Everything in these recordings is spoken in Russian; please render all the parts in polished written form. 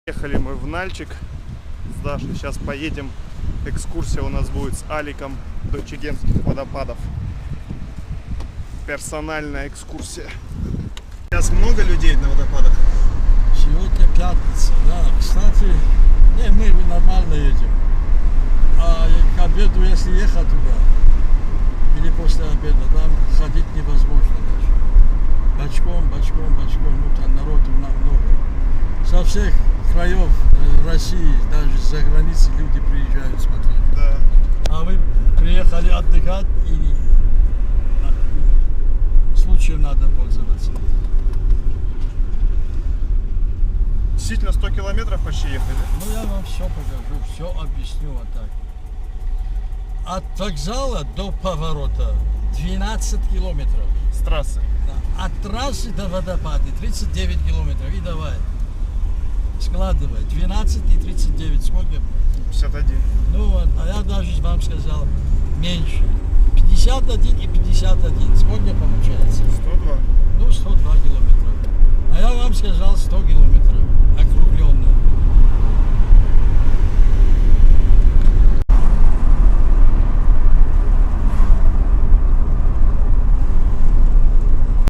Ехали мы в Нальчик с Дашей. Сейчас поедем. Экскурсия у нас будет с Аликом до Чегемских водопадов. Персональная экскурсия. Сейчас много людей на водопадах? Сегодня пятница, да. Кстати, мы нормально едем. А к обеду, если ехать туда, или после обеда, там ходить невозможно даже. Бочком, ну там народу много. Со всех краев России, даже за границей люди приезжают смотреть. Да. А вы приехали отдыхать и случаем надо пользоваться. Действительно 100 километров почти ехали. Ну я вам все покажу, все объясню вот так. От вокзала до поворота 12 километров. С трассы. Да. От трассы до водопада 39 километров. И давай. Складывай. 12 и 39. Сколько? 51. Ну вот, а я даже вам сказал меньше. 51 и 51. Сколько получается? 102. Ну, 102 километра. А я вам сказал 100 километров. Округленно.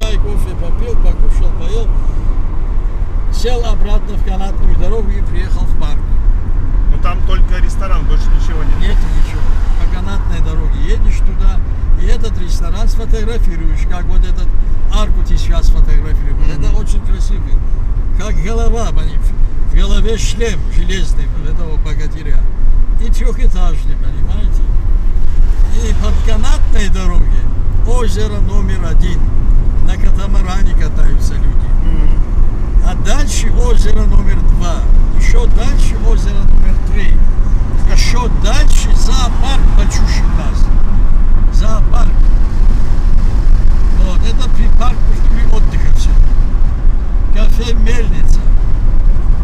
Я кофе попил, покушал, поел. Сел обратно в канатную дорогу и приехал в парк. Но там только ресторан, больше ничего нет. Нет ничего. По канатной дороге едешь туда, и этот ресторан сфотографируешь, как вот этот арку ты сейчас фотографируешь. Это очень красивый. Как голова, в голове шлем железный этого богатыря. И трехэтажный, понимаете? И по канатной дороге озеро номер 1. На катамаране катаются люди. А дальше озеро номер 2. Еще дальше озеро номер 3. Еще дальше зоопарк почуще нас. Зоопарк. Вот, это при парку отдыха все. Кафе Мельница.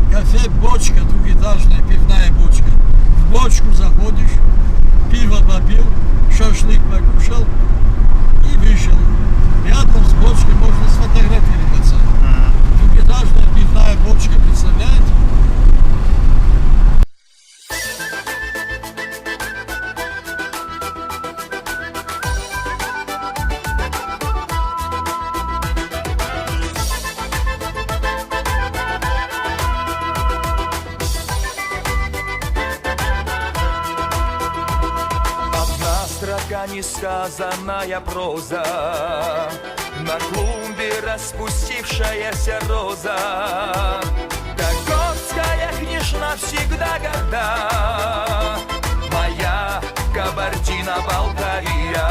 Кафе Бочка, двухэтажная пивная бочка. В бочку заходишь, пиво попил, шашлык покушал и вышел. Рядом с бочкой можно сфотографироваться. Двухэтажная пивная бочка, представляете? Несказанная проза, на клумбе распустившаяся роза, как горская княжна всегда горда, моя Кабардино-Балкария.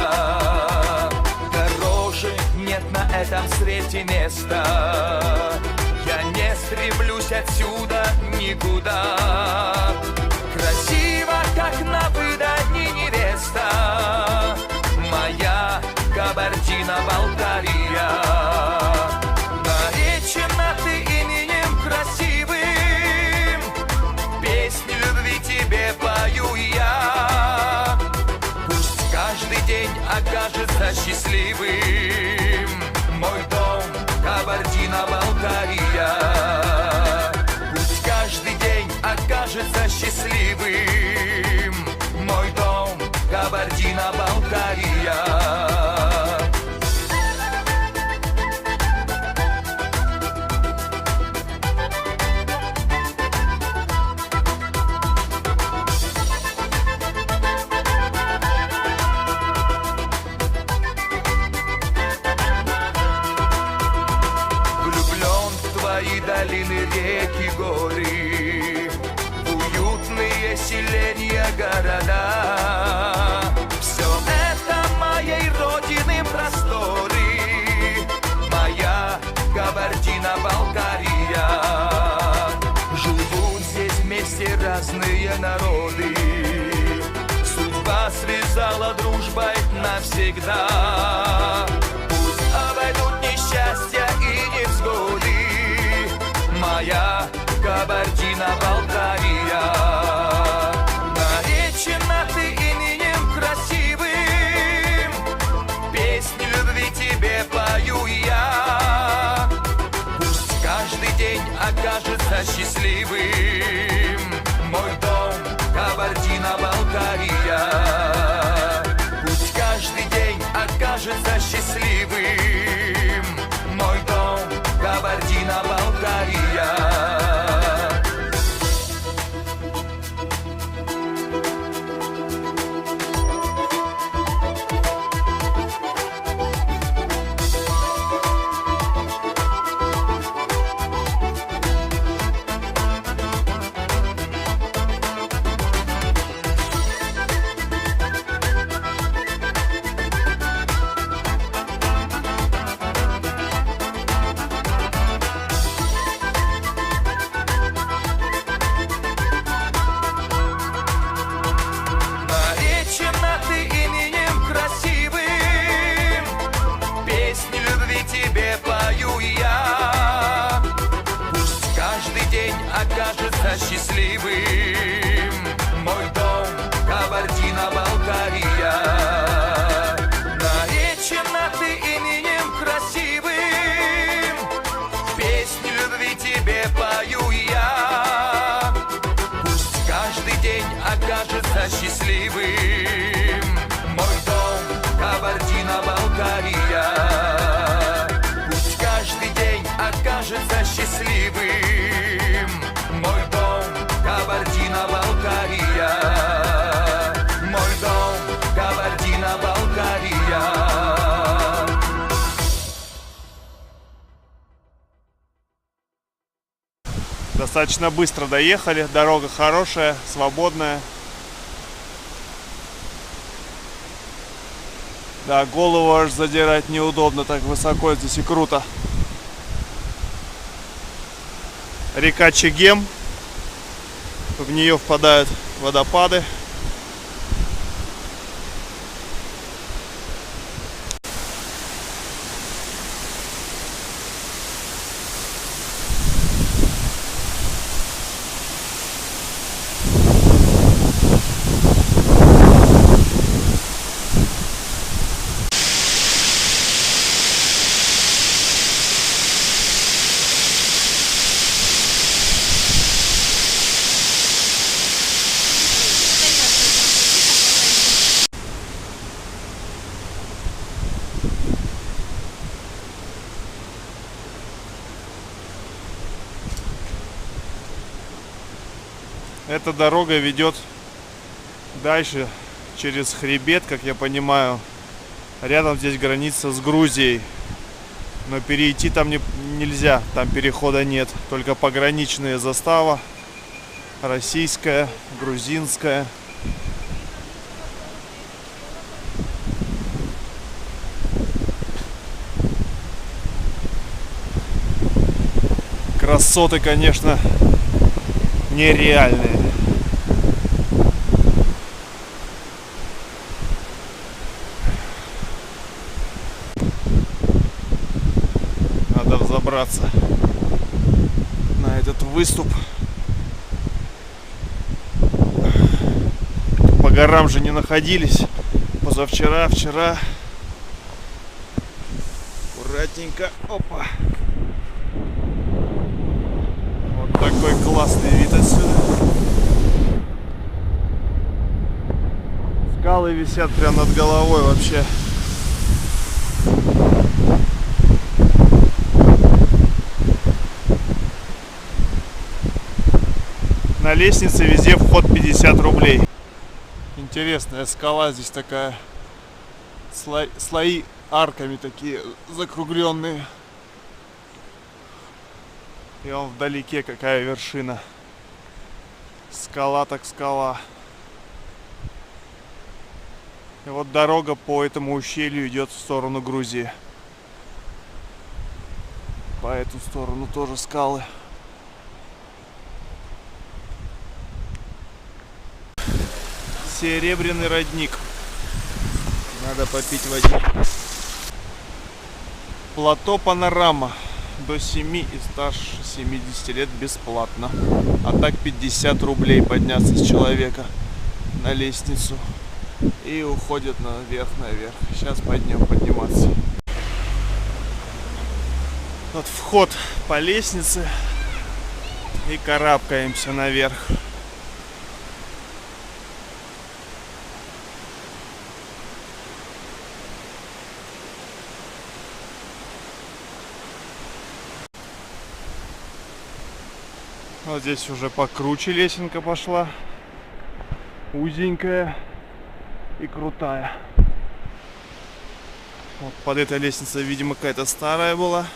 Дороже нет на этом свете места, я не стремлюсь отсюда никуда. Красиво, как на выданье невеста, моя Кабардино-Балкария. Наречена ты именем красивым, песню любви тебе пою я. Пусть каждый день окажется счастливым мой дом Кабардино-Балкария. Пусть каждый день окажется счастливым мой дом Кабардино-Балкария. Влюблен в твои долины, реки, горы, в уютные селения, города. Все это моей родины просторы, моя Кабардино-Балкария. Живут здесь вместе разные народы, судьба связала дружбой навсегда. Пусть обойдут несчастья и невзгоды, моя Кабардино-Балкария. Наречена ты именем красивым, песню любви тебе пою я. Пусть каждый день окажется счастливым мой дом, Кабардино-Балкария. Пусть каждый день окажется счастливым, мой дом, Кабардино-Балкария. Тебе пою я, пусть каждый день окажется счастливым, мой дом, Кабардино-Балкария. Наречена ты именем красивым, песню любви тебе пою я, пусть каждый день окажется счастливым, мой дом, Кабардино-Балкария. Каждый день окажется счастливым, мой дом, Кабардино-Балкария. Мой дом, Кабардино-Балкария. Достаточно быстро доехали, дорога хорошая, свободная. Да, голову аж задирать неудобно, так высоко здесь и круто. Река Чегем, в нее впадают водопады. Эта дорога ведет дальше через хребет, как я понимаю. Рядом здесь граница с Грузией. Но перейти там нельзя, там перехода нет. Только пограничная застава. Российская, грузинская. Красоты, конечно, нереальные. Надо взобраться на этот выступ. По горам же не находились позавчера, вчера. Аккуратненько. Опа. Вот такой классный вид отсюда. Скалы висят прямо над головой вообще. На лестнице везде вход 50 рублей. Интересная скала здесь такая. Слои арками такие закругленные. И вон вдалеке какая вершина. Скала так скала. И вот дорога по этому ущелью идет в сторону Грузии. По эту сторону тоже скалы. Серебряный родник. Надо попить водички. Плато Панорама. До 7 и старше 70 лет бесплатно. А так 50 рублей подняться с человека на лестницу. И уходят наверх. Сейчас пойдем подниматься. Вот вход по лестнице. И карабкаемся наверх. Вот здесь уже покруче лесенка пошла. Узенькая и крутая. Вот под этой лестницей, видимо, какая-то старая была.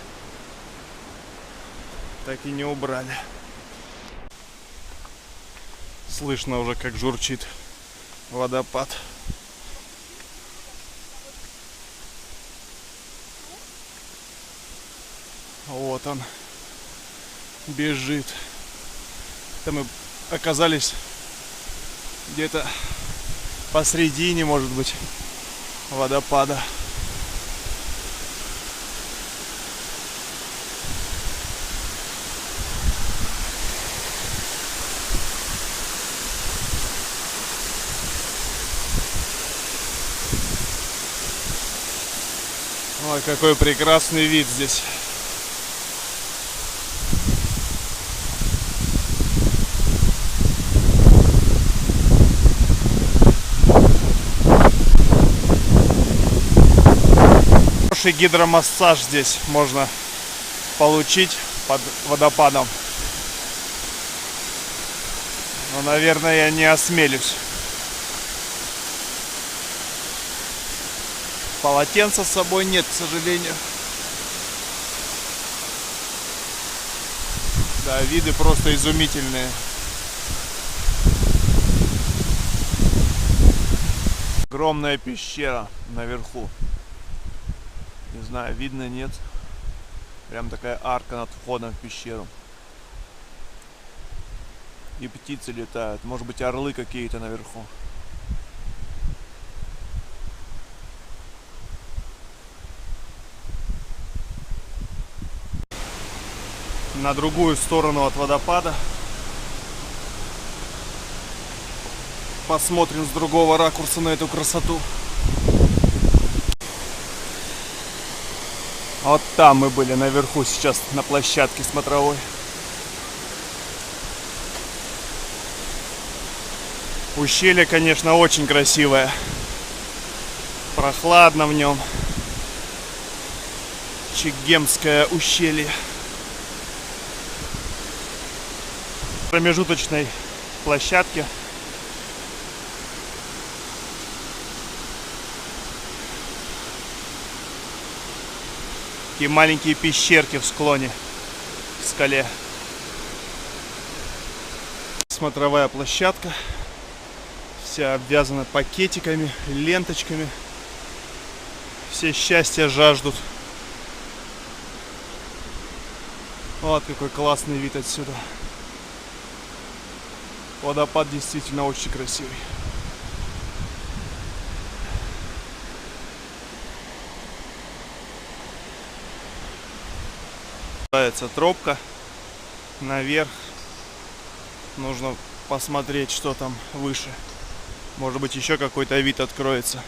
Так и не убрали. Слышно уже, как журчит водопад. Вот он бежит. Это мы оказались где-то посредине, может быть, водопада. Ой, какой прекрасный вид здесь. Хороший гидромассаж здесь можно получить под водопадом. Но, наверное, я не осмелюсь. Полотенца с собой нет, к сожалению. Да, виды просто изумительные. Огромная пещера наверху. Не знаю, видно, нет. Прям такая арка над входом в пещеру. И птицы летают. Может быть, орлы какие-то наверху. На другую сторону от водопада. Посмотрим с другого ракурса на эту красоту. Вот там мы были наверху сейчас, на площадке смотровой. Ущелье, конечно, очень красивое. Прохладно в нем. Чегемское ущелье. В промежуточной площадке такие маленькие пещерки в склоне, в скале. Смотровая площадка. Вся обвязана пакетиками, ленточками. Все счастья жаждут. Вот какой классный вид отсюда. Водопад действительно очень красивый. Называется тропка наверх. Нужно посмотреть, что там выше. Может быть, еще какой-то вид откроется.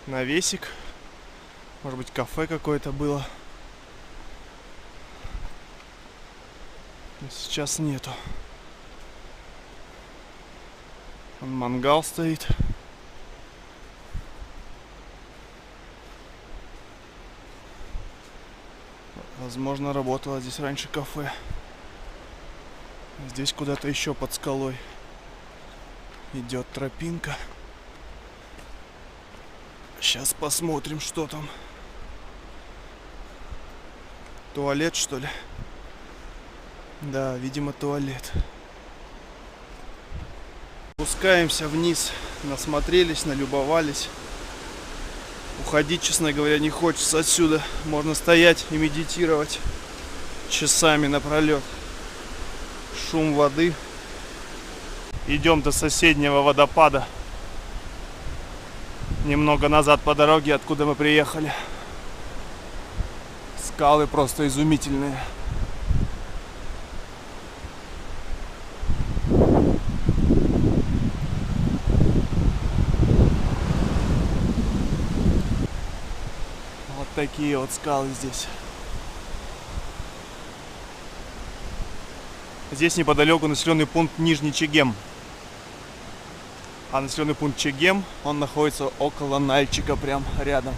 Навесик. Может быть, кафе какое-то было. Но сейчас нету. Вон мангал стоит. Возможно, работало здесь раньше кафе. Здесь куда-то еще под скалой идет тропинка. Сейчас посмотрим, что там. Туалет, что ли? Да, видимо, туалет. Спускаемся вниз. Насмотрелись, налюбовались. Уходить, честно говоря, не хочется отсюда. Можно стоять и медитировать часами напролет. Шум воды. Идем до соседнего водопада. Немного назад по дороге, откуда мы приехали. Скалы просто изумительные. Вот такие вот скалы здесь. Здесь неподалеку населенный пункт Нижний Чегем. А населенный пункт Чегем, он находится около Нальчика, прям рядом.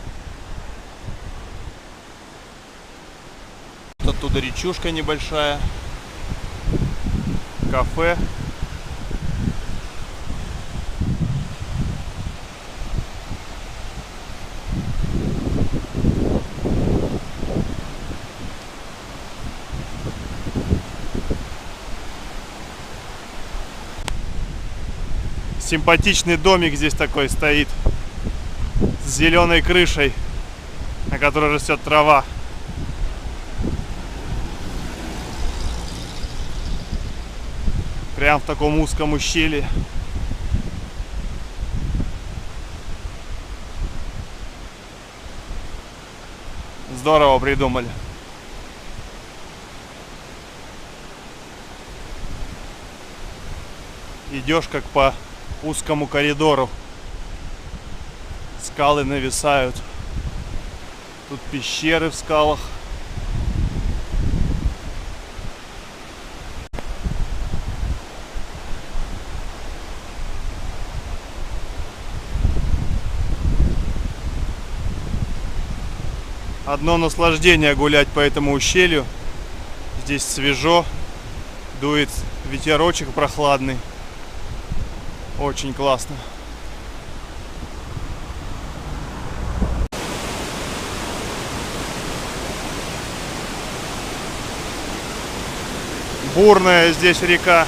оттуда речушка небольшая. Кафе. Симпатичный домик здесь такой стоит с зеленой крышей, на которой растет трава. Прям в таком узком ущелье. Здорово придумали. Идешь как по узкому коридору. Скалы нависают. Тут пещеры в скалах. Одно наслаждение гулять по этому ущелью. Здесь свежо, дует ветерочек прохладный. Очень классно. Бурная здесь река.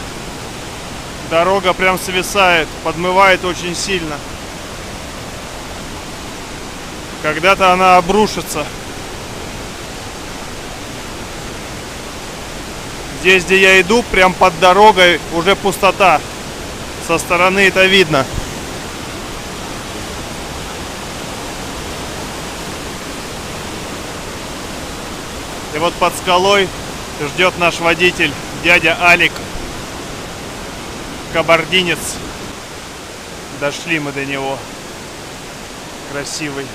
Дорога прям свисает, подмывает очень сильно. Когда-то она обрушится. Здесь, где я иду, прям под дорогой уже пустота. Со стороны это видно. И вот под скалой ждет наш водитель, дядя Алик, кабардинец. Дошли мы до него. Красивый.